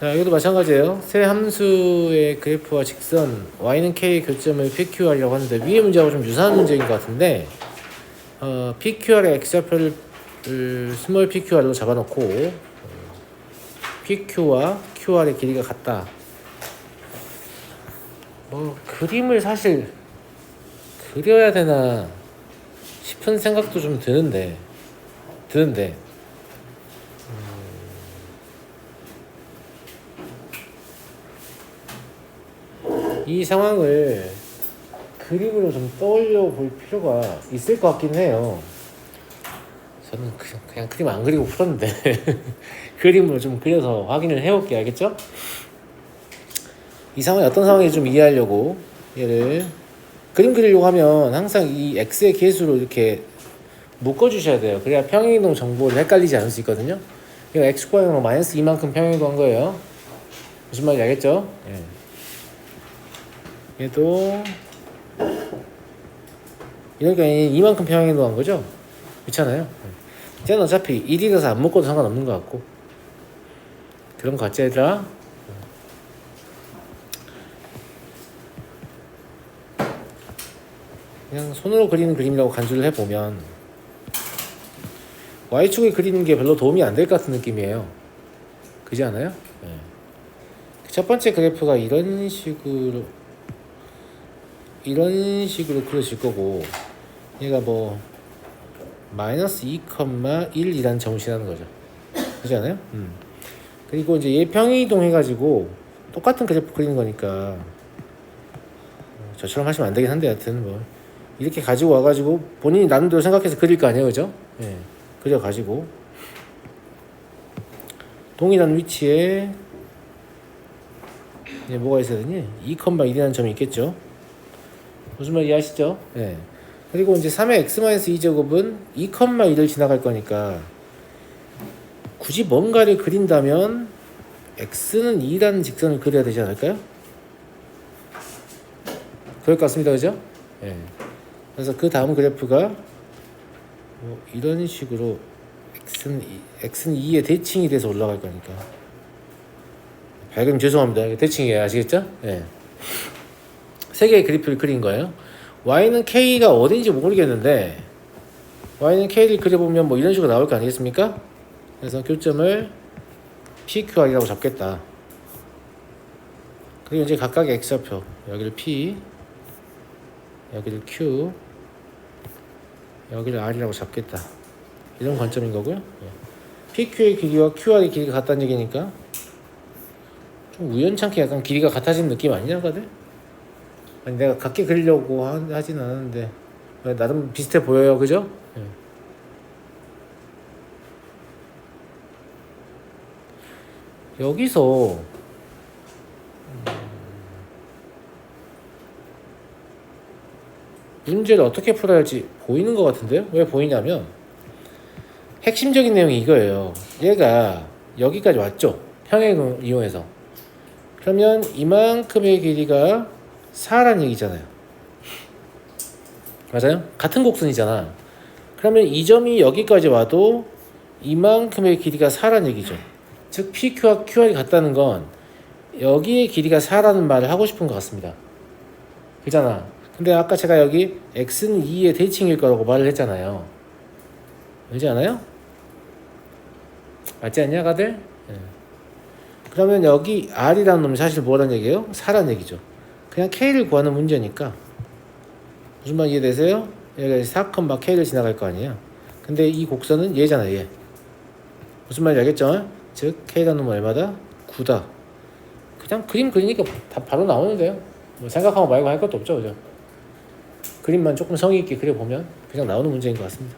자, 이것도 마찬가지예요. 세 함수의 그래프와 직선 y는 k 교점을 PQR이라고 하는데 위의 문제하고 좀 유사한 문제인 것 같은데 PQR의 x좌표를 스몰 PQR로 잡아놓고 PQ와 QR의 길이가 같다. 그림을 사실 그려야 되나 싶은 생각도 좀 드는데 이 상황을 그림으로 좀 떠올려 볼 필요가 있을 것 같긴 해요. 저는 그냥 그림 안 그리고 풀었는데 그림으로 좀 그려서 확인을 해볼게요. 알겠죠? 이 상황이 어떤 상황인지 좀 이해하려고 얘를 그림 그리려고 하면 항상 이 x의 개수로 이렇게 묶어주셔야 돼요. 그래야 평행이동 정보를 헷갈리지 않을 수 있거든요. 이거 x축방향으로 마이너스 2만큼 평행이동 한 거예요. 무슨 말인지 알겠죠? 예. 얘도 이러니까 이만큼 평행이동 한 거죠? 그렇잖아요. 쟤는 어차피 1이라서 안 묶어도 상관없는 것 같고 그런 거 같지 얘들아? 그냥 손으로 그리는 그림이라고 간주를 해보면 Y축을 그리는 게 별로 도움이 안 될 것 같은 느낌이에요. 그렇지 않아요? 네. 첫 번째 그래프가 이런 식으로 그려질 거고 얘가 뭐 마이너스 2,1이라는 점을 지나는 거죠. 그렇지 않아요? 그리고 이제 얘 평행이동 해가지고 똑같은 그래프 그리는 거니까 저처럼 하시면 안 되긴 한데 하여튼 뭐 이렇게 가지고 와가지고 본인이 나름대로 생각해서 그릴 거 아니에요, 그죠? 예, 그려가지고 동일한 위치에 뭐가 있어야 되니? 2,1이라는 점이 있겠죠. 무슨 말인지 아시죠? 예. 그리고 이제 3의 x-2제곱은 2,1을 지나갈 거니까 굳이 뭔가를 그린다면 x는 2라는 직선을 그려야 되지 않을까요? 그럴 것 같습니다, 그죠? 예. 그래서 그 다음 그래프가 뭐 이런 식으로 x는 2의 대칭이 돼서 올라갈 거니까 발음 죄송합니다. 대칭이에요. 아시겠죠? 예. 세 개의 그래프를 그린 거예요. y는 k가 어딘지 모르겠는데 y는 k를 그려보면 뭐 이런 식으로 나올 거 아니겠습니까? 그래서 교점을 PQR이라고 잡겠다. 그리고 이제 각각의 x좌표 여기를 P, 여기를 Q, 여기를 R이라고 잡겠다. 이런 관점인 거고요. PQ의 길이와 QR의 길이가 같다는 얘기니까 좀 우연찮게 약간 길이가 같아진 느낌 아니냐, 다들? 아니 내가 같게 그리려고 하진 않았는데 나름 비슷해 보여요, 그죠? 여기서 문제를 어떻게 풀어야 할지 보이는 것 같은데요? 왜 보이냐면 핵심적인 내용이 이거예요. 얘가 여기까지 왔죠? 평행을 이용해서. 그러면 이만큼의 길이가 4란 얘기잖아요. 맞아요? 같은 곡선이잖아. 그러면 이 점이 여기까지 와도 이만큼의 길이가 4란 얘기죠. 즉 PQ와 QR이 같다는 건 여기의 길이가 4라는 말을 하고 싶은 것 같습니다. 그잖아. 근데 아까 제가 여기 x는 2의 대칭일 거라고 말을 했잖아요. 그렇지 않아요? 맞지 않냐, 다들? 그러면 여기 r이라는 놈이 사실 뭐라는 얘기예요? 4라는 얘기죠. 그냥 k를 구하는 문제니까 무슨 말 이해되세요? 얘가 4,k를 지나갈 거 아니에요. 근데 이 곡선은 얘잖아, 얘. 무슨 말인지 알겠죠? 즉 k라는 놈은 얼마다? 9다. 그냥 그림 그리니까 다 바로 나오는데요. 뭐 생각하고 말고 할 것도 없죠, 그죠? 그림만 조금 성의 있게 그려보면 그냥 나오는 문제인 것 같습니다.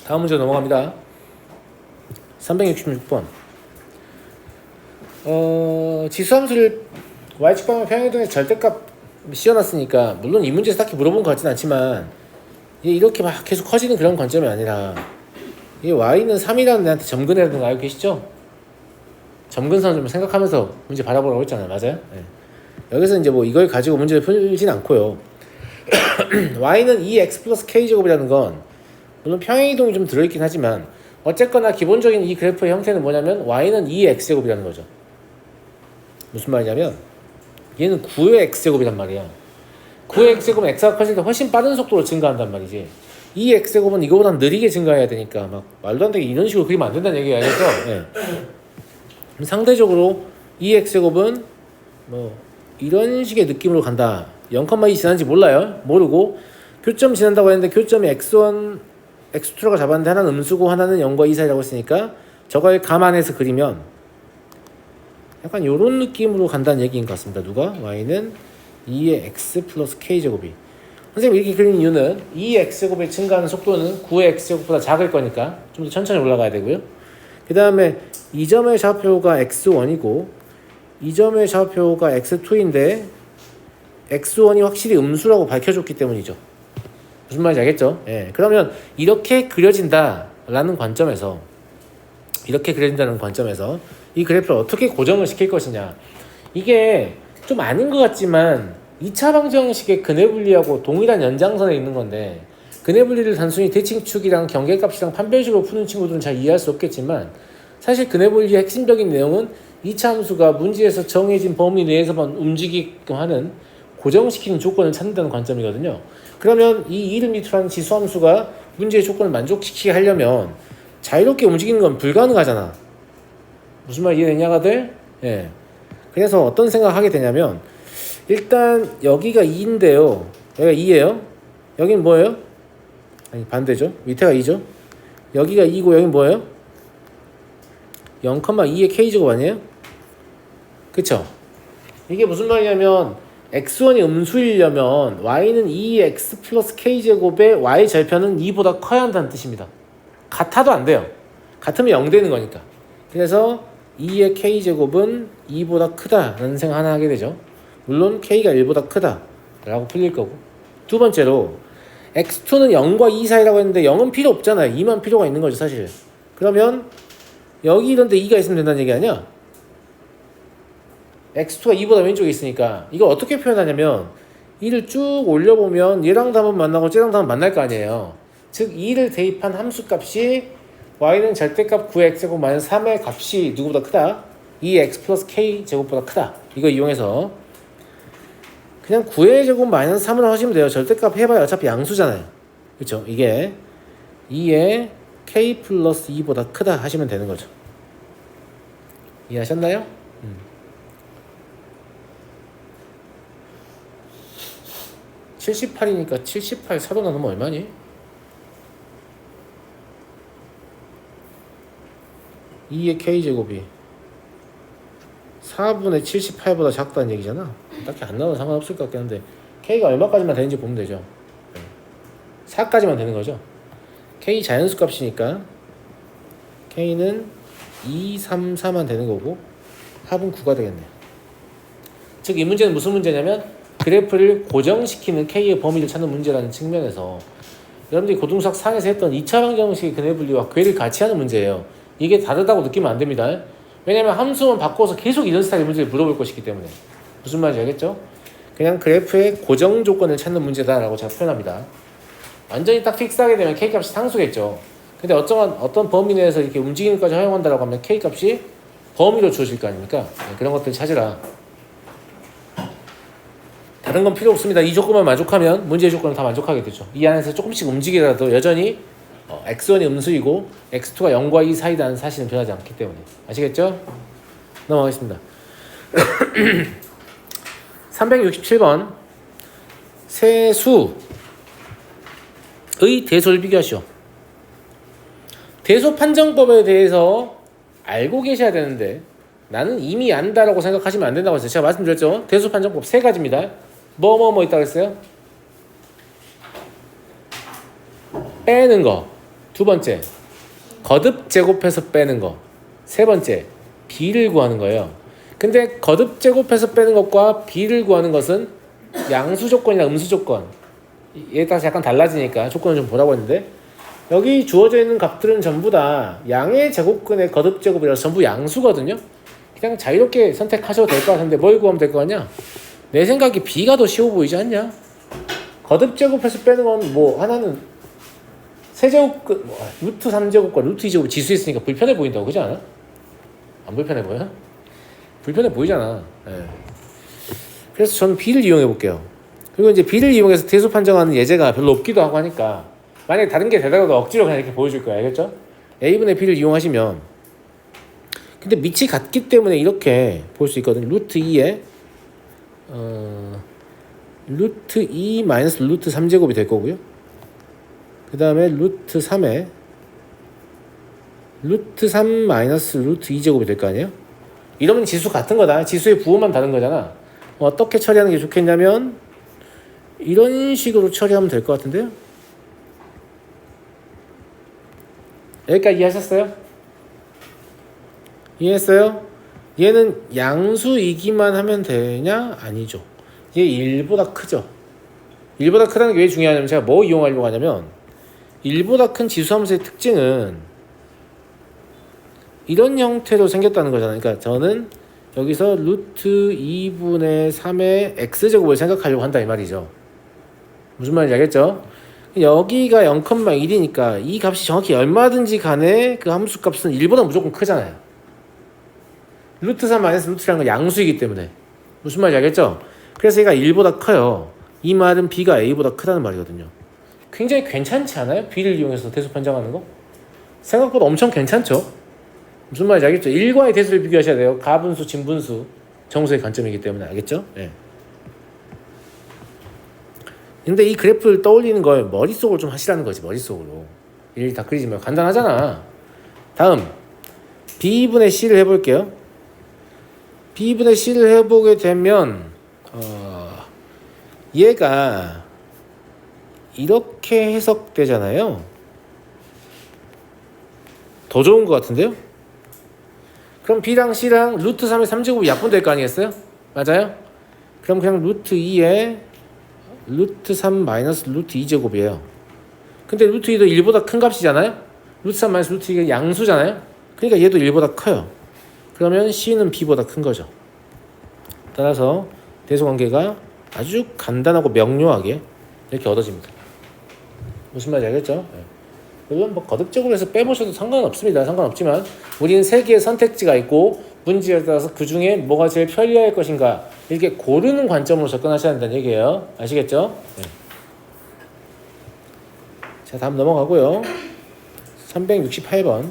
다음 문제 넘어갑니다. 366번. 지수함수를 y축방향 평행이동의 절대값 씌워놨으니까 물론 이 문제에서 딱히 물어본 것 같진 않지만 이렇게 막 계속 커지는 그런 관점이 아니라 이 y는 3이라는 애한테 점근해야 되는 거 알고 계시죠? 점근선을 좀 생각하면서 문제 바라보라고 했잖아요. 맞아요? 네. 여기서 이제 뭐 이걸 가지고 문제를 풀진 않고요. y는 2x 플러스 k제곱이라는 건 물론 평행이동이 좀 들어있긴 하지만 어쨌거나 기본적인 이 그래프의 형태는 뭐냐면 y는 2x제곱이라는 거죠. 무슨 말이냐면 얘는 9의 x제곱이란 말이야. 9의 x제곱은 x가 커질 때 훨씬 빠른 속도로 증가한단 말이지. 2x제곱은 이거보다 느리게 증가해야 되니까 막 말도 안 되게 이런 식으로 그리면 안 된다는 얘기가 아니죠. 네. 상대적으로 2x제곱은 뭐 이런 식의 느낌으로 간다. 0,2 지난지 몰라요. 모르고 교점 지난다고 했는데 교점이 x1, x2가 잡았는데 하나는 음수고 하나는 0과 2 사이라고 했으니까 저걸 감안해서 그리면 약간 이런 느낌으로 간다는 얘기인 것 같습니다. 누가? y는 2의 x 플러스 k제곱이. 선생님 이렇게 그린 이유는 2의 x제곱의 증가하는 속도는 9의 x제곱보다 작을 거니까 좀 더 천천히 올라가야 되고요. 그 다음에 이 점의 좌표가 x1이고 이 점의 좌표가 x2인데 x1이 확실히 음수라고 밝혀줬기 때문이죠. 무슨 말인지 알겠죠? 예. 그러면 이렇게 그려진다라는 관점에서 이 그래프를 어떻게 고정을 시킬 것이냐. 이게 좀 아닌 것 같지만 2차 방정식의 근해분리하고 동일한 연장선에 있는 건데 근해분리를 단순히 대칭축이랑 경계값이랑 판별식으로 푸는 친구들은 잘 이해할 수 없겠지만 사실 근해분리의 핵심적인 내용은 2차 함수가 문제에서 정해진 범위 내에서만 움직이게끔 하는 고정시키는 조건을 찾는다는 관점이거든요. 그러면 이 1m라는 지수함수가 문제의 조건을 만족시키게 하려면 자유롭게 움직이는 건 불가능하잖아. 무슨 말 이해되냐가들? 예. 그래서 어떤 생각을 하게 되냐면 일단 여기가 2인데요. 여기가 2예요. 여긴 뭐예요? 아니 반대죠. 밑에가 2죠. 여기가 2고 여긴 뭐예요? 0,2의 k제곱 아니에요? 그쵸? 이게 무슨 말이냐면 x1이 음수이려면 y는 2x 플러스 k제곱의 y 절편은 2보다 커야 한다는 뜻입니다. 같아도 안 돼요. 같으면 0 되는 거니까. 그래서 2의 k제곱은 2보다 크다라는 생각 하나 하게 되죠. 물론 k가 1보다 크다라고 풀릴 거고. 두 번째로 x2는 0과 2 사이라고 했는데 0은 필요 없잖아요. 2만 필요가 있는 거죠 사실. 그러면 여기 이런데 2가 있으면 된다는 얘기 아니야? x2가 2보다 왼쪽에 있으니까 이걸 어떻게 표현하냐면 2를 쭉 올려보면 얘랑 답은 만나고 쟤랑 답은 만날 거 아니에요. 즉 2를 대입한 함수값이 y는 절대값 9x제곱 마이너스 3의 값이 누구보다 크다. 2x 플러스 k제곱보다 크다. 이거 이용해서 그냥 9의 제곱 마이너스 3으로 하시면 돼요. 절대값 해봐야 어차피 양수잖아요. 그렇죠? 이게 2의 k 플러스 2보다 크다 하시면 되는 거죠. 이해하셨나요? 78이니까 78 4도 나누면 얼마니? 2의 k제곱이 4분의 78보다 작다는 얘기잖아. 딱히 안 나와도 상관없을 것 같긴 한데 k가 얼마까지만 되는지 보면 되죠. 4까지만 되는 거죠. k 자연수 값이니까 k는 2, 3, 4만 되는 거고 합은 9가 되겠네요. 즉 이 문제는 무슨 문제냐면 그래프를 고정시키는 k의 범위를 찾는 문제라는 측면에서 여러분들이 고등수학 상에서 했던 2차 방정식의 근해분리와 궤를 같이 하는 문제예요. 이게 다르다고 느끼면 안 됩니다. 왜냐면 함수만 바꿔서 계속 이런 스타일의 문제를 물어볼 것이기 때문에. 무슨 말인지 알겠죠? 그냥 그래프의 고정 조건을 찾는 문제다라고 제가 표현합니다. 완전히 딱 픽스하게 되면 k값이 상수겠죠. 근데 어떤 범위 내에서 이렇게 움직이는 것까지 허용한다라고 하면 k값이 범위로 주어질 거 아닙니까? 네, 그런 것들 찾으라. 다른 건 필요 없습니다. 이 조건만 만족하면 문제의 조건은 다 만족하게 되죠. 이 안에서 조금씩 움직이더라도 여전히 x1이 음수이고 x2가 0과 2 사이라는 사실은 변하지 않기 때문에. 아시겠죠? 넘어가겠습니다. 367번 세수의 대소를 비교하시오. 대소 판정법에 대해서 알고 계셔야 되는데 나는 이미 안다라고 생각하시면 안 된다고 했어요. 제가 말씀드렸죠? 대소 판정법 3가지입니다. 뭐 있다고 했어요? 빼는 거. 두 번째, 거듭 제곱해서 빼는 거. 세 번째, b를 구하는 거예요. 근데 거듭 제곱해서 빼는 것과 b를 구하는 것은 양수 조건이나 음수 조건 얘에 따라서 약간 달라지니까 조건을 좀 보라고 했는데 여기 주어져 있는 값들은 전부 다 양의 제곱근의 거듭 제곱이라서 전부 양수거든요. 그냥 자유롭게 선택하셔도 될 것 같은데 뭘 구하면 될 거 같냐? 내 생각에 b가 더 쉬워 보이지 않냐? 거듭 제곱해서 빼는 건 뭐 하나는 세제곱 루트 3제곱과 루트 2제곱 지수 있으니까 불편해 보인다고 그러지 않아? 안 불편해 보여? 불편해 보이잖아. 예. 그래서 저는 B를 이용해 볼게요. 그리고 이제 B를 이용해서 대수 판정하는 예제가 별로 없기도 하고 하니까 만약에 다른 게 되더라도 억지로 그냥 이렇게 보여줄 거야. 알겠죠? A분의 B를 이용하시면 근데 밑이 같기 때문에 이렇게 볼 수 있거든요. 루트 2에 루트 2 마이너스 루트 3제곱이 될 거고요. 그 다음에 루트 3에 루트 3 마이너스 루트 2제곱이 될 거 아니에요? 이러면 지수 같은 거다. 지수의 부호만 다른 거잖아. 어떻게 처리하는 게 좋겠냐면 이런 식으로 처리하면 될 것 같은데요. 여기까지 이해하셨어요? 이해했어요? 얘는 양수이기만 하면 되냐? 아니죠. 얘 1보다 크죠. 1보다 크다는 게 왜 중요하냐면 제가 뭐 이용하려고 하냐면 1보다 큰 지수함수의 특징은 이런 형태로 생겼다는 거잖아요. 그러니까 저는 여기서 루트 2분의 3의 x제곱을 생각하려고 한다 이 말이죠. 무슨 말인지 알겠죠? 여기가 0,1이니까 이 값이 정확히 얼마든지 간에 그 함수 값은 1보다 무조건 크잖아요. 루트 3 마이너스 루트라는 건 양수이기 때문에 무슨 말인지 알겠죠? 그래서 얘가 1보다 커요. 이 말은 B가 A보다 크다는 말이거든요. 굉장히 괜찮지 않아요? B를 이용해서 대수 판정하는 거? 생각보다 엄청 괜찮죠? 무슨 말인지 알겠죠? 1과의 대수를 비교하셔야 돼요. 가분수, 진분수, 정수의 관점이기 때문에 알겠죠? 예. 근데 이 그래프를 떠올리는 걸 머릿속으로 좀 하시라는 거지. 머릿속으로 일 다 그리지 말고 간단하잖아. 다음 B분의 C를 해볼게요. B분의 C를 해보게 되면 얘가 이렇게 해석되잖아요. 더 좋은 것 같은데요? 그럼 B랑 C랑 루트 3의 3제곱이 약분될 거 아니겠어요? 맞아요? 그럼 그냥 루트 2에 루트 3 마이너스 루트 2제곱이에요. 근데 루트 2도 1보다 큰 값이잖아요? 루트 3 마이너스 루트 2가 양수잖아요? 그러니까 얘도 1보다 커요. 그러면 C는 B보다 큰 거죠. 따라서 대소관계가 아주 간단하고 명료하게 이렇게 얻어집니다. 무슨 말인지 알겠죠? 물론 뭐 거듭적으로 해서 빼보셔도 상관없습니다. 상관없지만 우리는 세 개의 선택지가 있고 문제에 따라서 그 중에 뭐가 제일 편리할 것인가 이렇게 고르는 관점으로 접근하셔야 한다는 얘기예요. 아시겠죠? 네. 자, 다음 넘어가고요. 368번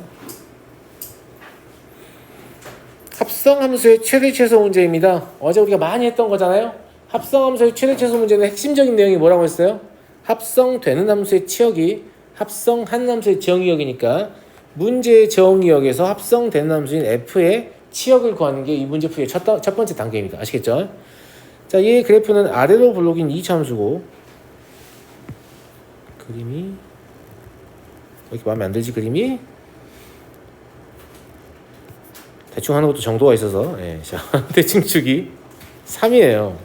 합성함수의 최대 최소 문제입니다. 어제 우리가 많이 했던 거잖아요. 합성함수의 최대 최소 문제는 핵심적인 내용이 뭐라고 했어요? 합성되는 함수의 치역이 합성한 함수의 정의역이니까 문제의 정의역에서 합성되는 함수인 f의 치역을 구하는 게 이 문제 풀이의 첫 번째 단계입니다. 아시겠죠? 자, 이 그래프는 아래로 블록인 2차 함수고 그림이 왜 이렇게 마음에 안 들지 그림이? 대충 하는 것도 정도가 있어서 예, 자, 대칭 축이 3이에요.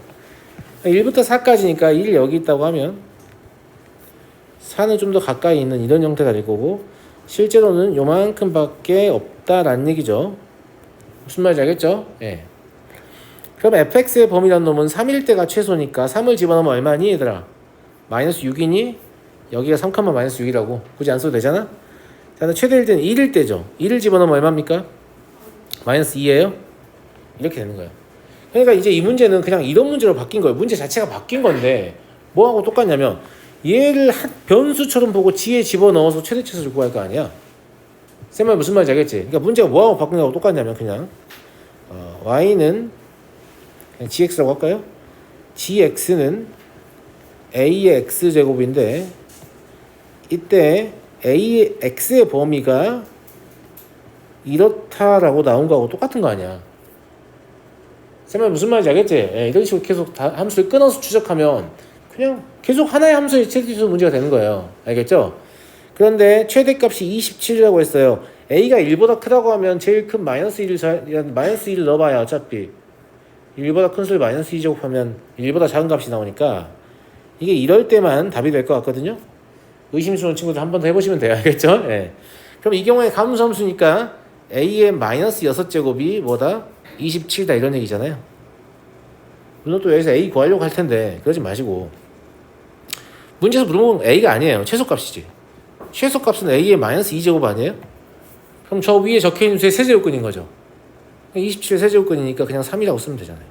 1부터 4까지니까 1 여기 있다고 하면 4는 좀 더 가까이 있는 이런 형태가 될 거고 실제로는 요만큼 밖에 없다라는 얘기죠. 무슨 말인지 알겠죠? 예. 그럼 fx의 범위라는 놈은 3일 때가 최소니까 3을 집어넣으면 얼마니 얘들아? 마이너스 6이니? 여기가 3, 마이너스 6이라고 굳이 안 써도 되잖아? 자, 최대일 때는 1일 때죠. 1을 집어넣으면 얼마입니까? 마이너스 2예요? 이렇게 되는 거예요. 그러니까 이제 이 문제는 그냥 이런 문제로 바뀐 거예요. 문제 자체가 바뀐 건데 뭐하고 똑같냐면 얘를 변수처럼 보고 지에 집어넣어서 최대 최소를 구할 거 아니야. 쌤말 무슨 말인지 알겠지? 그러니까 문제가 뭐하고 바뀐 거하고 똑같냐면 그냥 y는 그냥 gx라고 할까요? gx는 a의 x제곱인데 이때 a의 x의 범위가 이렇다라고 나온 거하고 똑같은 거 아니야. 쌤말 무슨 말인지 알겠지? 예, 이런 식으로 계속 다 함수를 끊어서 추적하면 그냥 계속 하나의 함수의 최대치수 문제가 되는 거예요. 알겠죠? 그런데 최대값이 27이라고 했어요. a가 1보다 크다고 하면 제일 큰 마이너스 1을 넣어봐야 어차피 1보다 큰 수를 마이너스 2 제곱하면 1보다 작은 값이 나오니까 이게 이럴 때만 답이 될 것 같거든요. 의심스러운 친구들 한 번 더 해보시면 돼요. 알겠죠? 예. 그럼 이 경우에 감수함수니까 a의 마이너스 6제곱이 뭐다? 27이다 이런 얘기잖아요. 물론 또 여기서 a 구하려고 할 텐데 그러지 마시고 문제에서 물어보면 a가 아니에요. 최소값이지. 최소값은 a의 마이너스 2제곱 아니에요? 그럼 저 위에 적혀있는 수의 세제곱근인 거죠. 27의 세제곱근이니까 그냥 3이라고 쓰면 되잖아요.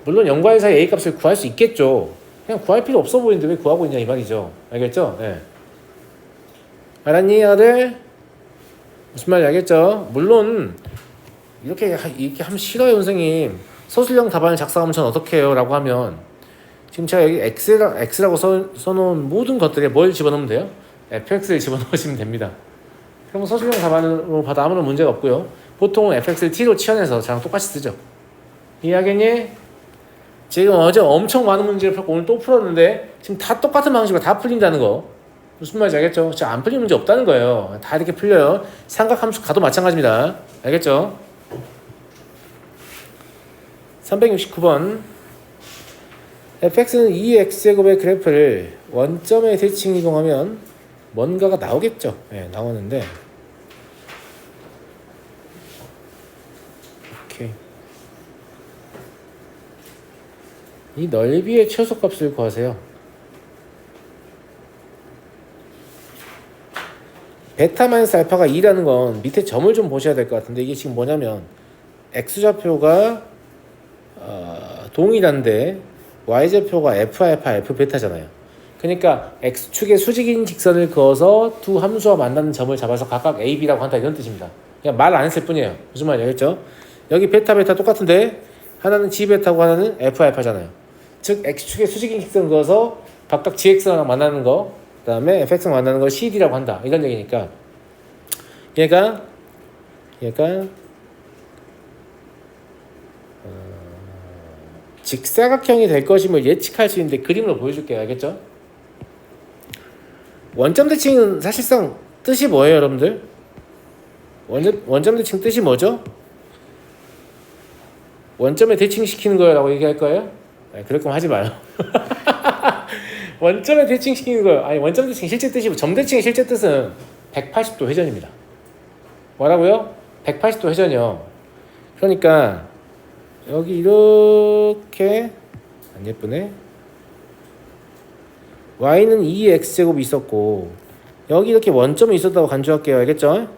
물론 0과 1 사이 a 값을 구할 수 있겠죠. 그냥 구할 필요 없어 보이는데 왜 구하고 있냐 이 말이죠. 알겠죠? 네. 알았니 아들? 무슨 말인지 알겠죠? 물론 이렇게 하면 싫어요 선생님. 서술형 답안을 작성하면 전 어떻게 해요? 라고 하면 지금 제가 여기 x라고 써놓은 모든 것들에 뭘 집어넣으면 돼요? fx를 집어넣으시면 됩니다. 그럼 서술형 답안으로 봐도 아무런 문제가 없고요. 보통은 fx를 t로 치환해서 저랑 똑같이 쓰죠. 이해하겠니? 지금 어제 엄청 많은 문제를 풀고 오늘 또 풀었는데 지금 다 똑같은 방식으로 다 풀린다는 거 무슨 말인지 알겠죠? 진짜 안 풀린 문제 없다는 거예요. 다 이렇게 풀려요. 삼각함수 가도 마찬가지입니다. 알겠죠? 369번 fx는 2x제곱의 그래프를 원점에 대칭 이동하면 뭔가가 나오겠죠? 네, 나오는데 오케이. 이 넓이의 최소값을 구하세요. 베타 마이너스 알파가 2라는 건 밑에 점을 좀 보셔야 될 것 같은데 이게 지금 뭐냐면 x좌표가 동일한데 y좌표가 f 알파 f 베타잖아요. 그러니까 x축의 수직인 직선을 그어서 두 함수와 만나는 점을 잡아서 각각 a, b라고 한다 이런 뜻입니다. 그냥 말 안 했을 뿐이에요. 무슨 말인지 알겠죠? 여기 베타 베타 똑같은데 하나는 g 베타고 하나는 f 알파잖아요. 즉 x축의 수직인 직선 그어서 각각 gx랑 만나는 거 그 다음에 fx랑 만나는 걸 cd라고 한다 이런 얘기니까 얘가 직사각형이 될 것임을 예측할 수 있는데 그림으로 보여줄게요. 알겠죠? 원점 대칭은 사실상 뜻이 뭐예요 여러분들? 원점 대칭 뜻이 뭐죠? 원점에 대칭시키는 거예요 라고 얘기할 거예요? 아니, 그럴 거면 하지 마요. 원점에 대칭시키는 거예요. 아니 원점 대칭 실제 뜻이 점 대칭의 실제 뜻은 180도 회전입니다. 뭐라고요? 180도 회전이요. 그러니까 여기 이렇게 안 예쁘네. y는 2x제곱이 있었고 여기 이렇게 원점이 있었다고 간주할게요. 알겠죠?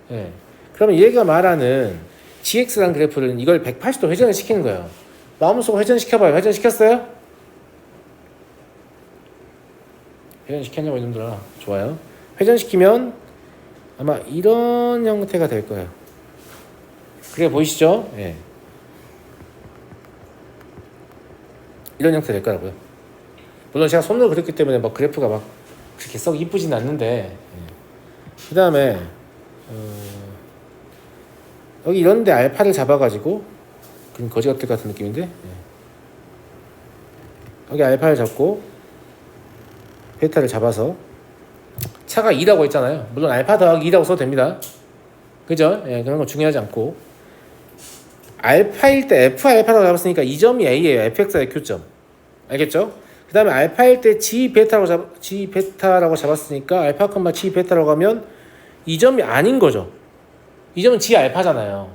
네. 그러면 얘가 말하는 gx라는 그래프는 이걸 180도 회전을 시키는 거예요. 마음속으로 회전시켜봐요. 회전시켰어요? 회전시켰냐고 이놈들아. 좋아요. 회전시키면 아마 이런 형태가 될 거예요. 그래 보이시죠? 예. 이런 형태 될 거라고요. 물론 제가 손으로 그렸기 때문에 막 그래프가 막 그렇게 썩 이쁘진 않는데 예. 그 다음에 여기 이런데 알파를 잡아가지고 그럼 거지 같은 느낌인데 예. 여기 알파를 잡고 베타를 잡아서 차가 2라고 했잖아요. 물론 알파 더하기 2라고 써도 됩니다. 그죠? 예, 그런 거 중요하지 않고 알파일 때 f 알파라고 잡았으니까 이 점이 a예요. fx의 Q점. 알겠죠? 그 다음에 알파일 때 g 베타라고 잡았으니까 알파, g 베타라고 하면 이 점이 아닌 거죠. 이 점은 g 알파잖아요.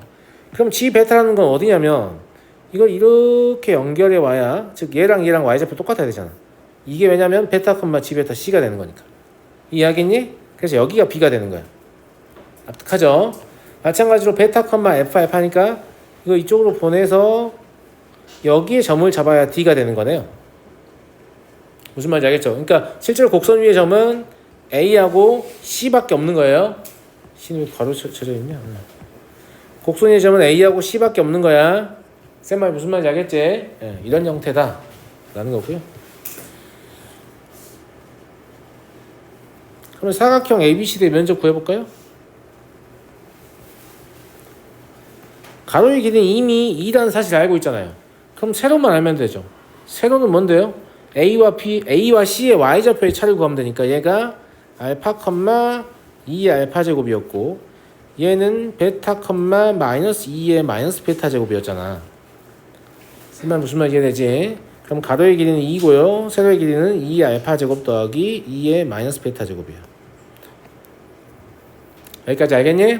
그럼 g 베타라는 건 어디냐면 이걸 이렇게 연결해 와야 즉 얘랑 y좌표 똑같아야 되잖아. 이게 왜냐면 베타, g 베타 c가 되는 거니까. 이해하겠니? 그래서 여기가 b가 되는 거야. 납득하죠? 마찬가지로 베타, f 알파니까 이거 이쪽으로 보내서 여기에 점을 잡아야 d가 되는 거네요. 무슨 말인지 알겠죠? 그러니까 실제로 곡선 위의 점은 a하고 c밖에 없는 거예요. c는 왜 바로 쳐져 있냐? 곡선 위의 점은 a하고 c밖에 없는 거야. 쌤 말 무슨 말인지 알겠지? 예, 이런 형태다 라는 거고요. 그럼 사각형 ABCD의 면적 구해볼까요? 가로의 길이는 이미 2라는 사실을 알고 있잖아요. 그럼 세로만 알면 되죠. 세로는 뭔데요? A와 C의 Y좌표의 차를 구하면 되니까 얘가 알파, 2의 알파 제곱이었고 얘는 베타, 마이너스 2의 마이너스 베타 제곱이었잖아. 쓰면 무슨 말이 되지? 그럼 가로의 길이는 2고요. 세로의 길이는 2의 알파 제곱 더하기 2의 마이너스 베타 제곱이에요. 여기까지 알겠니?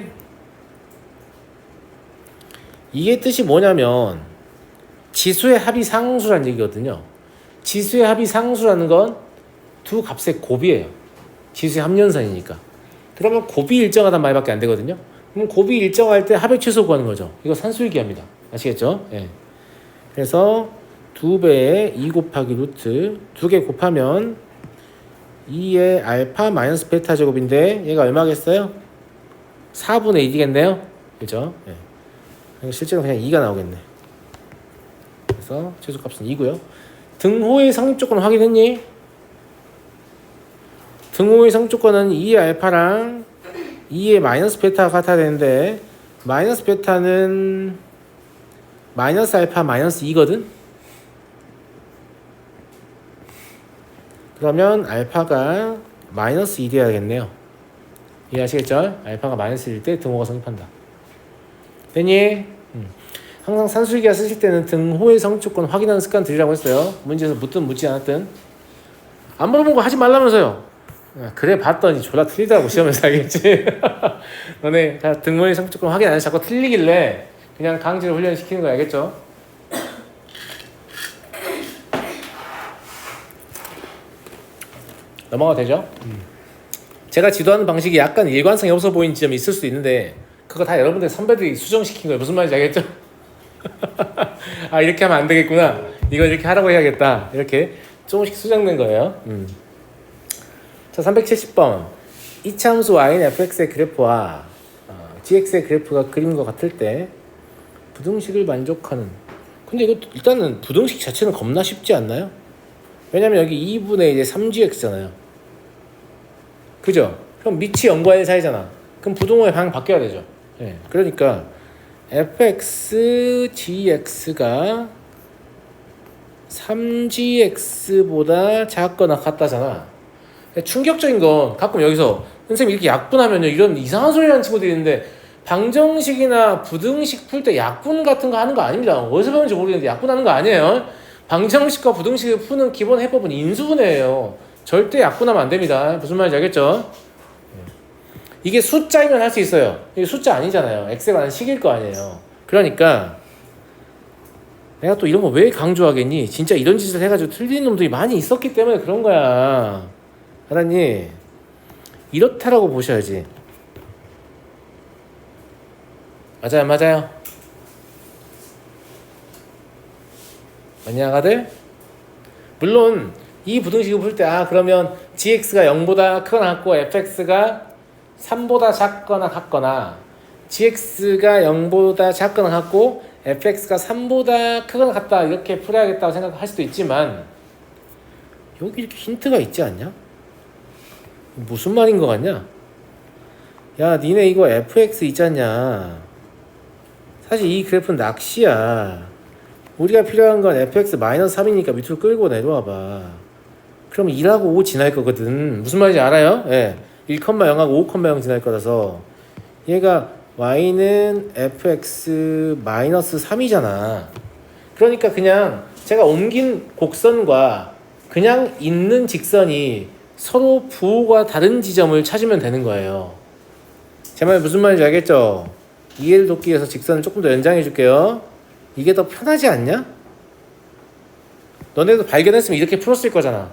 이게 뜻이 뭐냐면 지수의 합이 상수란 얘기거든요. 지수의 합이 상수라는 건 두 값의 곱이에요. 지수의 합연선이니까. 그러면 곱이 일정하단 말밖에 안 되거든요. 그럼 곱이 일정할 때 합의 최소 구하는 거죠. 이거 산술기합니다. 아시겠죠? 예. 그래서 2배에 2 곱하기 루트 2개 곱하면 2의 알파 마이너스 베타 제곱인데 얘가 얼마겠어요? 4분의 1이겠네요. 그죠? 예. 실제로 그냥 2가 나오겠네. 그래서 최소값은 2고요. 등호의 성립조건 확인했니? 등호의 성립조건은 2의 알파랑 2의 마이너스 베타가 같아야 되는데 마이너스 베타는 마이너스 알파 마이너스 2거든? 그러면 알파가 마이너스 2 돼야겠네요. 이해하시겠죠? 알파가 마이너스 1일 때 등호가 성립한다. 됐니? 항상 산술기하 쓰실 때는 등호의 성립조건 확인하는 습관 들이라고 했어요. 문제에서 묻든 묻지 않았든. 안 물어본 거 하지 말라면서요. 그래 봤더니 졸라 틀리더라고 시험에서. 알겠지? 너네 등호의 성립조건 확인 안 해서 자꾸 틀리길래 그냥 강제로 훈련시키는 거 알겠죠? 넘어가도 되죠? 제가 지도하는 방식이 약간 일관성이 없어 보이는 지점이 있을 수 있는데 그거 다 여러분들 선배들이 수정시킨 거예요. 무슨 말인지 알겠죠? 아 이렇게 하면 안 되겠구나. 이거 이렇게 하라고 해야겠다. 이렇게 조금씩 수정된 거예요. 자 370번 이차함수 y는 fx의 그래프와 gx의 그래프가 그림과 같을 때 부등식을 만족하는. 근데 이거 일단은 부등식 자체는 겁나 쉽지 않나요? 왜냐면 여기 2분의 이제 3gx잖아요. 그죠? 그럼 밑이 0과 1 사이잖아. 그럼 부등호의 방향 바뀌어야 되죠. 예. 그러니까 fx gx가 3gx보다 작거나 같다잖아. 충격적인 건 가끔 여기서 선생님 이렇게 약분하면요 이런 이상한 소리 하는 친구들이 있는데 방정식이나 부등식 풀 때 약분 같은 거 하는 거 아닙니다. 어디서 배웠는지 모르겠는데 약분하는 거 아니에요. 방정식과 부등식을 푸는 기본 해법은 인수분해예요. 절대 약분하면 안 됩니다. 무슨 말인지 알겠죠? 이게 숫자이면 할 수 있어요. 이게 숫자 아니잖아요. x에 관한 식일 거 아니에요. 그러니까 내가 또 이런 거 왜 강조하겠니? 진짜 이런 짓을 해가지고 틀리는 놈들이 많이 있었기 때문에 그런 거야. 알았니? 이렇다라고 보셔야지. 맞아요, 맞아요. 맞냐, 아가들? 물론 이 부등식을 풀 때 그러면 gx가 0보다 크거나 같고 fx가 3보다 작거나 같거나 gx가 0보다 작거나 같고 fx가 3보다 크거나 같다 이렇게 풀어야겠다고 생각할 수도 있지만 여기 이렇게 힌트가 있지 않냐? 무슨 말인 것 같냐? 야 니네 이거 fx 있잖냐. 사실 이 그래프는 낚시야. 우리가 필요한 건 fx-3이니까 밑으로 끌고 내려와봐. 그럼 2하고 5 지날 거거든. 무슨 말인지 알아요? 예. 1,0하고 5,0 지날 거라서 얘가 y는 fx-3이잖아. 그러니까 그냥 제가 옮긴 곡선과 그냥 있는 직선이 서로 부호가 다른 지점을 찾으면 되는 거예요. 제 말 무슨 말인지 알겠죠? 이해를 돕기 위해서 직선을 조금 더 연장해 줄게요. 이게 더 편하지 않냐? 너네도 발견했으면 이렇게 풀었을 거잖아.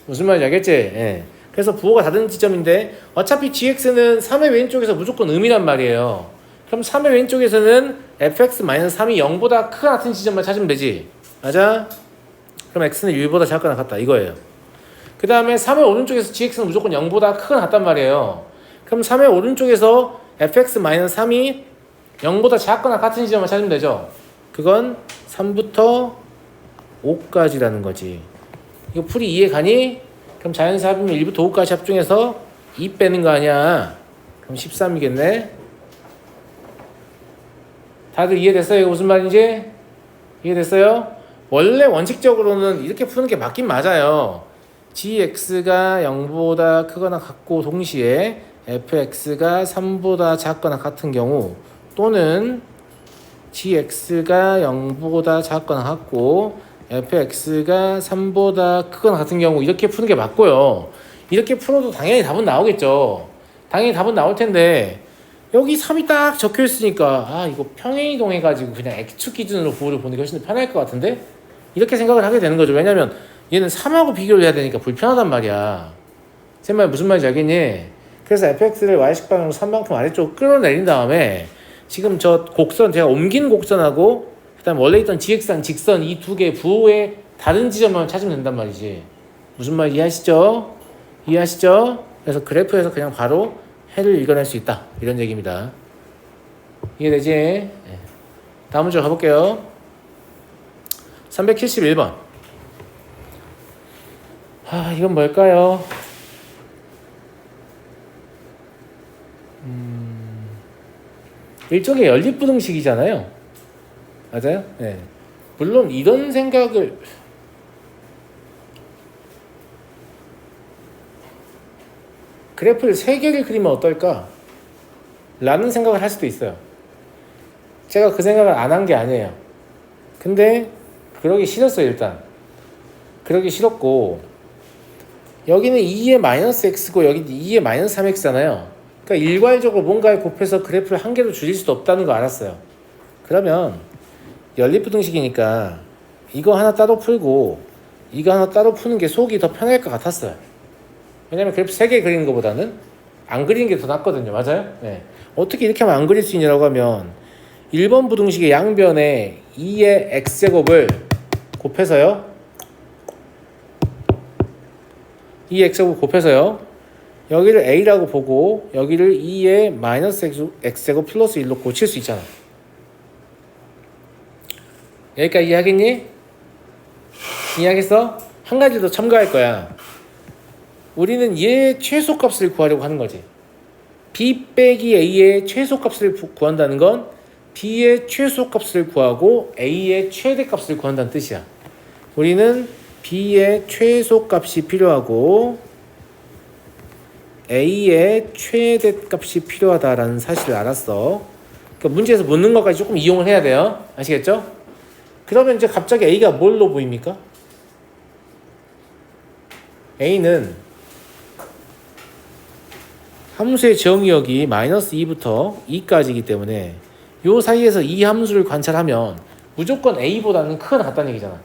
무슨 말인지 알겠지? 예. 그래서 부호가 다른 지점인데 어차피 gx는 3의 왼쪽에서 무조건 음이란 말이에요. 그럼 3의 왼쪽에서는 fx-3이 0보다 크거나 같은 지점만 찾으면 되지. 맞아? 그럼 x는 1보다 작거나 같다 이거예요. 그 다음에 3의 오른쪽에서 gx는 무조건 0보다 크거나 같단 말이에요. 그럼 3의 오른쪽에서 fx-3이 0보다 작거나 같은 지점만 찾으면 되죠. 그건 3부터 5까지라는 거지. 이거 풀이 이해 가니? 그럼 자연수 합이면 1부터 5까지 합중해서 2 빼는 거 아니야. 그럼 13이겠네. 다들 이해됐어요? 이거 무슨 말인지? 이해됐어요? 원래 원칙적으로는 이렇게 푸는 게 맞긴 맞아요. gx가 0보다 크거나 같고 동시에 fx가 3보다 작거나 같은 경우 또는 gx가 0보다 작거나 같고 fx가 3보다 크거나 같은 경우 이렇게 푸는 게 맞고요. 이렇게 풀어도 당연히 답은 나오겠죠. 당연히 답은 나올 텐데 여기 3이 딱 적혀 있으니까 이거 평행이동 해가지고 그냥 x축 기준으로 부호를 보는 게 훨씬 더 편할 것 같은데 이렇게 생각을 하게 되는 거죠. 왜냐면 얘는 3하고 비교를 해야 되니까 불편하단 말이야. 제 말 무슨 말인지 알겠니? 그래서 fx를 y식 방향으로 3만큼 아래쪽으로 끌어내린 다음에 지금 저 곡선, 제가 옮긴 곡선하고 그다음 원래 있던 gx랑 직선 이 두 개 부호의 다른 지점만 찾으면 된단 말이지. 무슨 말 이해하시죠? 이해하시죠? 그래서 그래프에서 그냥 바로 해를 읽어낼 수 있다. 이런 얘기입니다. 이해되지? 네. 다음 문제 가볼게요. 371번. 이건 뭘까요? 일종의 연립부등식이잖아요. 맞아요? 네. 물론 이런 생각을 그래프를 3개를 그리면 어떨까? 라는 생각을 할 수도 있어요. 제가 그 생각을 안 한 게 아니에요. 근데 그러기 싫었어요. 일단 그러기 싫었고 여기는 2의 마이너스 x고 여기는 2의 마이너스 3x잖아요. 그러니까 일괄적으로 뭔가에 곱해서 그래프를 한 개로 줄일 수도 없다는 거 알았어요. 그러면 연립부등식이니까 이거 하나 따로 풀고 이거 하나 따로 푸는 게 속이 더 편할 것 같았어요. 왜냐면 그래프 3개 그리는 것보다는 안 그리는 게 더 낫거든요. 맞아요? 네. 어떻게 이렇게 하면 안 그릴 수 있냐고 하면 1번 부등식의 양변에 2의 x제곱을 곱해서요. 2의 x제곱을 곱해서요. 여기를 a라고 보고 여기를 2의 마이너스 x제곱 플러스 1로 고칠 수 있잖아. 여기까지 이해하겠니? 이해하겠어? 한 가지 더 첨가할 거야. 우리는 얘의 최소값을 구하려고 하는 거지. b 빼기 a의 최소값을 구한다는 건 b의 최소값을 구하고 a의 최대값을 구한다는 뜻이야. 우리는 b의 최소값이 필요하고 a의 최대값이 필요하다라는 사실을 알았어. 그러니까 문제에서 묻는 것까지 조금 이용을 해야 돼요. 아시겠죠? 그러면 이제 갑자기 a가 뭘로 보입니까? a는 함수의 정의역이 마이너스 2부터 2까지이기 때문에 요 사이에서 이 함수를 관찰하면 무조건 a보다는 크거나 같다는 얘기잖아.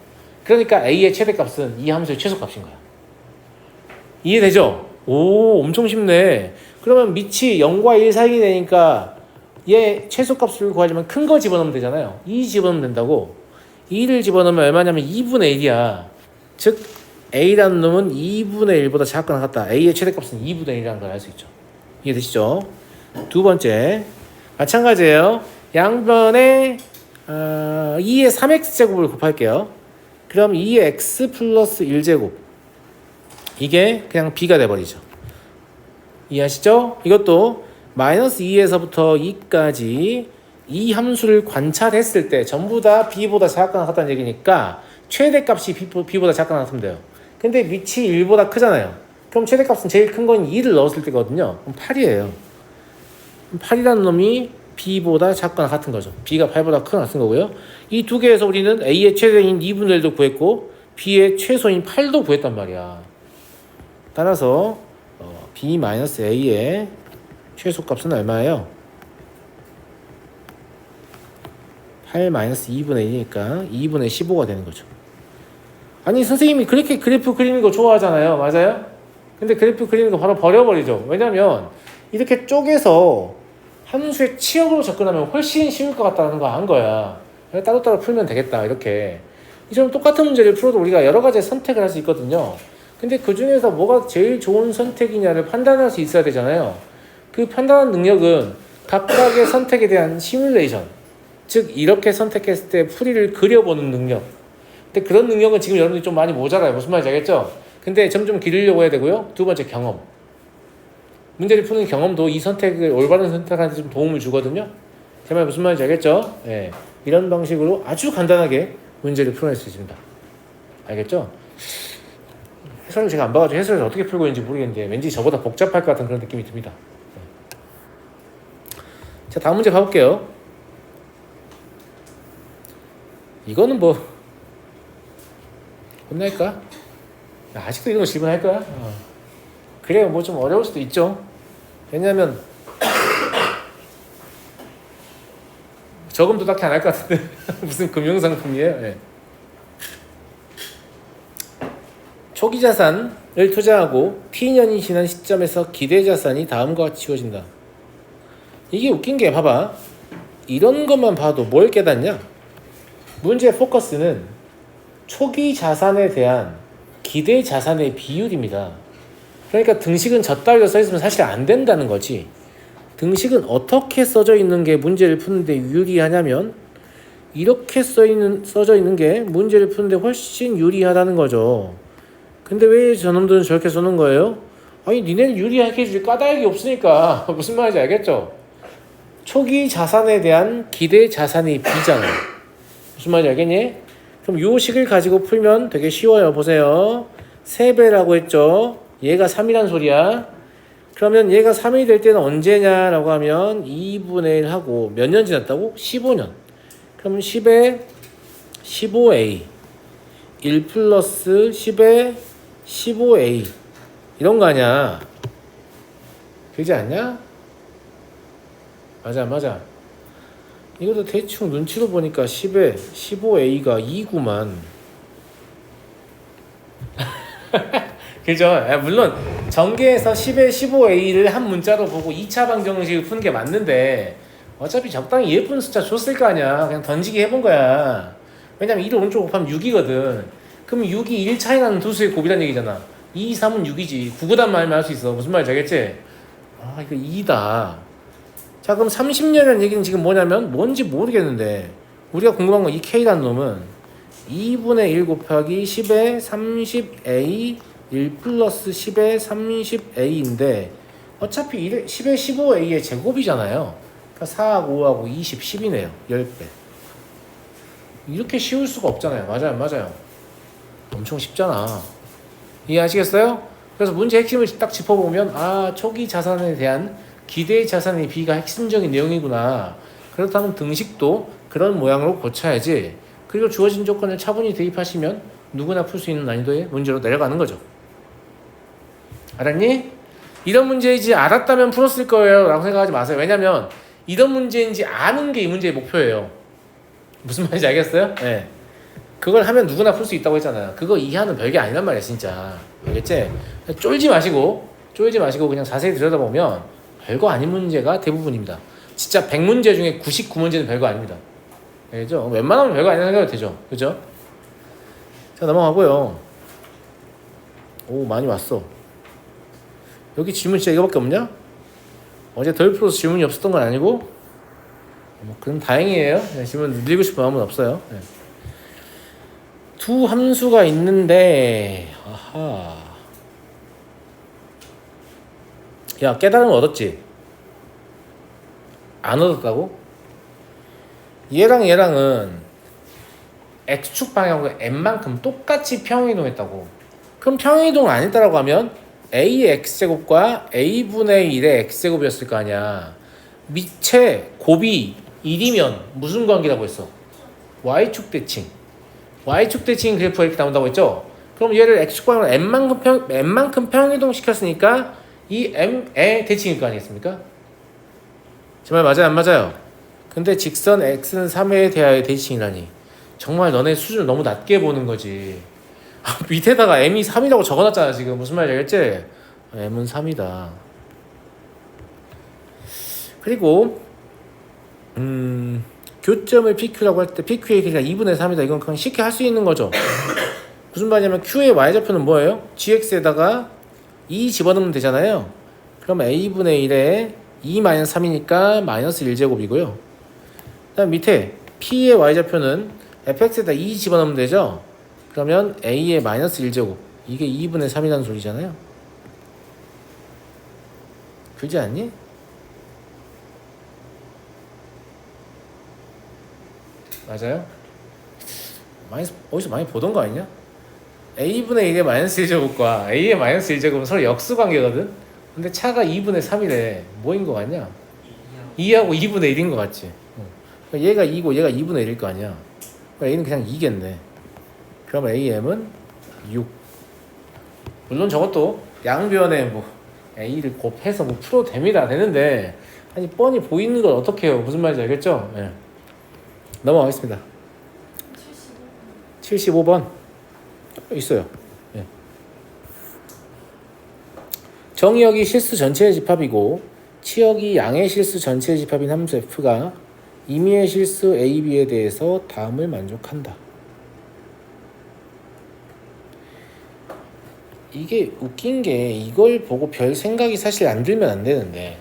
그러니까 a의 최대값은 이 함수의 최소값인 거야. 이해되죠? 오, 엄청 쉽네. 그러면 밑이 0과 1 사이 되니까 얘 최소값을 구하려면 큰 거 집어넣으면 되잖아요. 2 집어넣으면 된다고. 2를 집어넣으면 얼마냐면 2분의 1이야. 즉 a라는 놈은 2분의 1보다 작거나 같다. a의 최대값은 2분의 1이라는 걸 알 수 있죠. 이해되시죠? 두 번째 마찬가지예요. 양변에 2의 3x제곱을 곱할게요. 그럼 2의 x 플러스 1제곱 이게 그냥 b가 돼버리죠. 이해하시죠? 이것도 마이너스 2에서부터 2까지 이 함수를 관찰했을 때 전부 다 b보다 작거나 같다는 얘기니까 최대값이 b보다 작거나 같으면 돼요. 근데 밑이 1보다 크잖아요. 그럼 최대값은 제일 큰 건 2를 넣었을 때거든요. 그럼 8이에요. 8이라는 놈이 b보다 작거나 같은 거죠. b가 8보다 크거나 같은 거고요. 이 두 개에서 우리는 a의 최대인 2분의 1도 구했고 b의 최소인 8도 구했단 말이야. 따라서 b-a의 최소값은 얼마예요? 8-2분의 1이니까 2분의 15가 되는 거죠. 아니 선생님이 그렇게 그래프 그리는 거 좋아하잖아요. 맞아요? 근데 그래프 그리는 거 바로 버려버리죠. 왜냐면 이렇게 쪼개서 함수의 치역으로 접근하면 훨씬 쉬울 것 같다는 거 안 거야. 따로따로 풀면 되겠다 이렇게. 이처럼 똑같은 문제를 풀어도 우리가 여러 가지 선택을 할 수 있거든요. 근데 그 중에서 뭐가 제일 좋은 선택이냐를 판단할 수 있어야 되잖아요. 그 판단하는 능력은 각각의 선택에 대한 시뮬레이션, 즉 이렇게 선택했을 때 풀이를 그려보는 능력. 근데 그런 능력은 지금 여러분들이 좀 많이 모자라요. 무슨 말인지 알겠죠? 근데 점점 기르려고 해야 되고요. 두 번째, 경험. 문제를 푸는 경험도 이 선택을 올바른 선택하는 데 좀 도움을 주거든요. 제 말 무슨 말인지 알겠죠? 네. 이런 방식으로 아주 간단하게 문제를 풀어낼 수 있습니다. 알겠죠? 해설을 제가 안 봐가지고 해설을 어떻게 풀고 있는지 모르겠는데 왠지 저보다 복잡할 것 같은 그런 느낌이 듭니다. 자, 다음 문제 가볼게요. 이거는 뭐 혼날까? 아직도 이런 거 질문할 거야? 그래요. 뭐 좀 어려울 수도 있죠. 왜냐면 저금도 딱히 안 할 것 같은데 무슨 금융상품이에요? 네. 초기 자산을 투자하고 T년이 지난 시점에서 기대 자산이 다음과 같이 지워진다. 이게 웃긴 게 봐봐. 이런 것만 봐도 뭘 깨닫냐? 문제의 포커스는 초기 자산에 대한 기대 자산의 비율입니다. 그러니까 등식은 저따위로 써있으면 사실 안 된다는 거지. 등식은 어떻게 써져 있는 게 문제를 푸는데 유리하냐면 이렇게 써져 있는 게 문제를 푸는데 훨씬 유리하다는 거죠. 근데 왜 저놈들은 저렇게 써놓은 거예요? 아니 니네는 유리하게 해줄 까닭이 없으니까. 무슨 말인지 알겠죠? 초기 자산에 대한 기대 자산이 B잖아. 무슨 말인지 알겠니? 그럼 요 식을 가지고 풀면 되게 쉬워요. 보세요. 3배라고 했죠. 얘가 3이란 소리야. 그러면 얘가 3이 될 때는 언제냐라고 하면 2분의 1 하고 몇 년 지났다고? 15년. 그러면 10에 15A 1 플러스 10에 15A 이런 거 아니야. 그러지 않냐? 맞아. 이것도 대충 눈치로 보니까 10에 15A가 2구만. 그죠? 물론 전개에서 10에 15A를 한 문자로 보고 2차 방정식을 푸는 게 맞는데 어차피 적당히 예쁜 숫자 줬을 거 아니야. 그냥 던지기 해본 거야. 왜냐면 2를 오른쪽 곱하면 6이거든. 그럼 6이 1 차이 나는 두 수의 곱이란 얘기잖아. 2, 3은 6이지. 9구단 말만 할 수 있어. 무슨 말인지 알겠지? 아 이거 2다. 자 그럼 30년이라는 얘기는 지금 뭐냐면 뭔지 모르겠는데 우리가 궁금한 건 이 K라는 놈은 2분의 1 곱하기 10에 30A 1 플러스 10에 30A인데 어차피 10에 15A의 제곱이잖아요. 그러니까 4하고 5하고 20, 10이네요. 10배. 이렇게 쉬울 수가 없잖아요. 맞아요. 엄청 쉽잖아. 이해하시겠어요? 그래서 문제 핵심을 딱 짚어보면 아 초기 자산에 대한 기대 자산의 B가 핵심적인 내용이구나. 그렇다면 등식도 그런 모양으로 고쳐야지. 그리고 주어진 조건을 차분히 대입하시면 누구나 풀 수 있는 난이도의 문제로 내려가는 거죠. 알았니? 이런 문제인지 알았다면 풀었을 거예요 라고 생각하지 마세요. 왜냐면 이런 문제인지 아는 게 이 문제의 목표예요. 무슨 말인지 알겠어요? 네. 그걸 하면 누구나 풀 수 있다고 했잖아요. 그거 이해하는 별게 아니란 말이야 진짜. 알겠지? 쫄지 마시고 그냥 자세히 들여다보면 별거 아닌 문제가 대부분입니다. 진짜 100문제 중에 99문제는 별거 아닙니다. 알겠죠? 웬만하면 별거 아니라는 생각이 되죠. 그죠? 자 넘어가고요. 오 많이 왔어. 여기 질문 진짜 이거밖에 없냐? 어제 덜 풀어서 질문이 없었던 건 아니고 그럼 다행이에요. 네, 질문 늘리고 싶은 마음은 없어요. 네. 두 함수가 있는데 아하 야 깨달음을 얻었지? 안 얻었다고? 얘랑은 x축 방향으로 n만큼 똑같이 평행이동했다고. 그럼 평행이동을 안 했다라고 하면 a의 x제곱과 a분의 1의 x제곱이었을 거 아니야. 밑에 곱이 1이면 무슨 관계라고 했어? y축 대칭. y축 대칭 그래프가 이렇게 나온다고 했죠? 그럼 얘를 x축 방향으로 n만큼 평행이동 시켰으니까 이 m의 대칭일 거 아니겠습니까? 정말 맞아요 안 맞아요? 근데 직선 x는 3에 대하여 대칭이라니 정말 너네 수준을 너무 낮게 보는 거지. 밑에다가 m이 3이라고 적어놨잖아 지금. 무슨 말인지 알겠지? m은 3이다. 그리고 교점을 PQ라고 할 때 PQ의 길이가 2분의 3이다. 이건 그냥 쉽게 할 수 있는 거죠. 무슨 말이냐면 Q의 Y좌표는 뭐예요? GX에다가 2 집어넣으면 되잖아요. 그럼 A분의 1에 2-3이니까 마이너스 1제곱이고요. 그 다음 밑에 P의 Y좌표는 fx에다 2 집어넣으면 되죠. 그러면 A의 마이너스 1제곱. 이게 2분의 3이라는 소리잖아요. 그렇지 않니? 맞아요? 어디서 많이 보던 거 아니냐? A분의 1의 마이너스 1제곱과 A의 마이너스 1제곱은 서로 역수관계거든? 근데 차가 2분의 3이래. 뭐인 거 같냐? 2하고 2분의 1인 거 같지? 얘가 2고 얘가 2분의 1일 거 아니야? A는 그냥 2겠네. 그럼 AM은 6. 물론 저것도 양변에 뭐 A를 곱해서 뭐 풀어도 됩니다. 되는데 아니 뻔히 보이는 걸 어떻게 해요? 무슨 말인지 알겠죠? 네. 넘어가겠습니다. 75번 있어요. 네. 정의역이 실수 전체의 집합이고 치역이 양의 실수 전체의 집합인 함수 f가 임의의 실수 a, b에 대해서 다음을 만족한다. 이게 웃긴 게 이걸 보고 별 생각이 사실 안 들면 안 되는데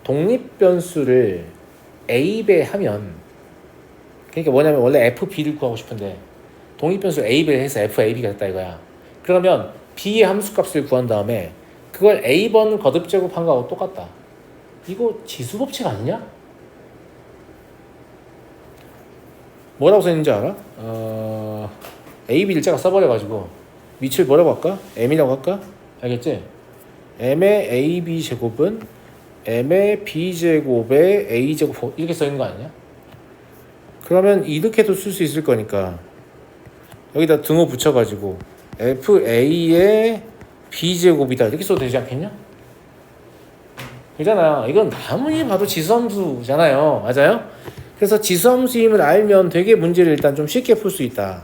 독립변수를 a배 하면 그러니까 뭐냐면 원래 fb를 구하고 싶은데 독립변수 a배를 해서 fab가 됐다 이거야. 그러면 b의 함수값을 구한 다음에 그걸 a번 거듭제곱한 거하고 똑같다. 이거 지수법칙 아니냐? 뭐라고 써있는지 알아? ab를 제가 써버려가지고 밑을 뭐라고 할까? m이라고 할까? 알겠지? m의 ab 제곱은 m의 b 제곱의 a 제곱 이렇게 써있는 거 아니냐? 그러면 이렇게도 쓸 수 있을 거니까 여기다 등호 붙여가지고 fa의 b제곱이다 이렇게 써도 되지 않겠냐? 그잖아. 이건 아무리 봐도 지수함수잖아요. 맞아요? 그래서 지수함수임을 알면 되게 문제를 일단 좀 쉽게 풀 수 있다.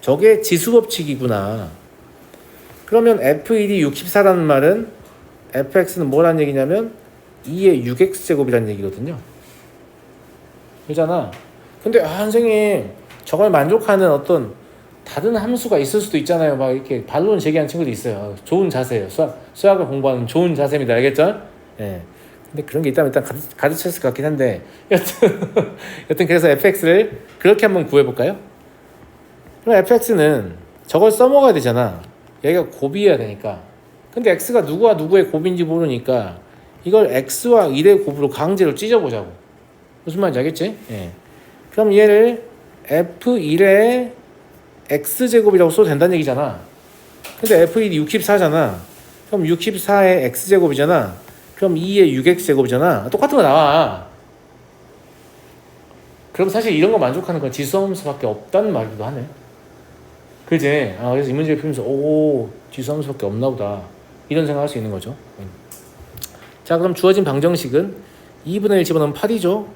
저게 지수법칙이구나. 그러면 f1이 64라는 말은 fx는 뭐라는 얘기냐면 2의 6x제곱이라는 얘기거든요. 그잖아. 근데 선생님 저걸 만족하는 어떤 다른 함수가 있을 수도 있잖아요. 막 이렇게 반론 제기하는 친구도 있어요. 좋은 자세예요. 수학을 공부하는 좋은 자세입니다. 알겠죠? 예. 근데 그런 게 있다면 일단 가르쳤을 것 같긴 한데 여튼 그래서 fx를 그렇게 한번 구해볼까요? 그럼 fx는 저걸 써먹어야 되잖아. 얘가 곱이어야 되니까. 근데 x가 누구와 누구의 곱인지 모르니까 이걸 x와 1의 곱으로 강제로 찢어보자고. 무슨 말인지 알겠지? 예. 그럼 얘를 f1의 x제곱이라고 써도 된다는 얘기잖아. 근데 f1이 64잖아. 그럼 64의 x제곱이잖아. 그럼 2의 6x제곱이잖아. 똑같은 거 나와. 그럼 사실 이런 거 만족하는 건 지수함수밖에 없다는 말이기도 하네. 그지? 그래서 이 문제를 풀면서 오 지수함수밖에 없나 보다 이런 생각할 수 있는 거죠. 자, 그럼 주어진 방정식은 2분의 1 집어넣으면 8이죠.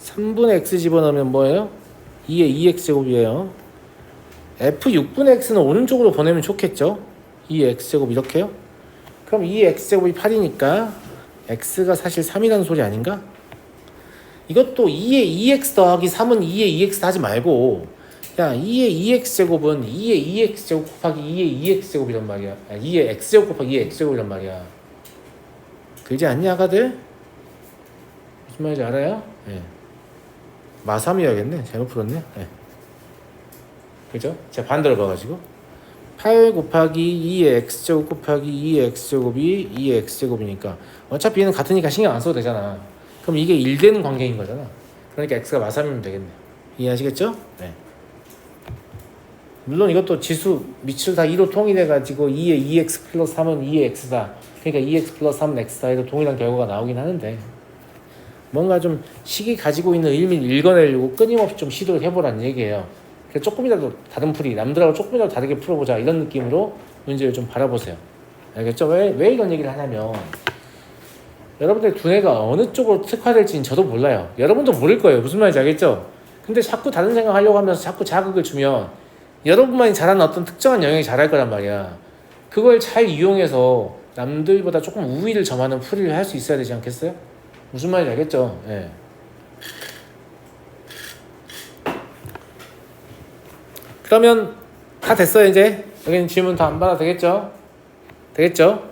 3분의 x 집어넣으면 뭐예요? 2의 2x제곱이에요. f6분의 x는 오른쪽으로 보내면 좋겠죠. 2의 x제곱 이렇게요. 그럼 2의 x제곱이 8이니까 x가 사실 3이라는 소리 아닌가? 이것도 2의 2x 더하기 3은 2의 2x 하지 말고 야 2의 2x제곱은 2의 2x제곱 곱하기 2의 2x제곱이란 말이야. 2의 x제곱 곱하기 2의 x제곱이란 말이야. 그러지 않냐 아가들? 무슨 말인지 알아요? 네. 마3이어야겠네. 잘못 풀었네. 네. 그죠? 제가 반대로 봐가지고 8 곱하기 2의 x제곱 곱하기 2의 x제곱이 2의 x제곱이니까 어차피 얘는 같으니까 신경 안 써도 되잖아. 그럼 이게 1되는 관계인 거잖아. 그러니까 x가 마3이면 되겠네. 이해하시겠죠? 네. 물론 이것도 지수 밑을 다 2로 통일해가지고 2의 2x 플러스 3은 2의 x다. 그러니까 2x 플러스 3은 x다 해도 동일한 결과가 나오긴 하는데 뭔가 좀 식이 가지고 있는 의미를 읽어내려고 끊임없이 좀 시도를 해보라는 얘기예요. 그래서 조금이라도 다른 풀이 남들하고 조금이라도 다르게 풀어보자 이런 느낌으로 문제를 좀 바라보세요. 알겠죠? 왜 이런 얘기를 하냐면 여러분들 두뇌가 어느 쪽으로 특화될지는 저도 몰라요. 여러분도 모를 거예요. 무슨 말인지 알겠죠? 근데 자꾸 다른 생각 하려고 하면서 자꾸 자극을 주면 여러분만이 잘하는 어떤 특정한 영역이 잘할 거란 말이야. 그걸 잘 이용해서 남들보다 조금 우위를 점하는 풀이를 할 수 있어야 되지 않겠어요? 무슨 말인지 알겠죠? 예. 그러면 다 됐어요 이제. 여기는 질문 다 안 받아도 되겠죠? 되겠죠?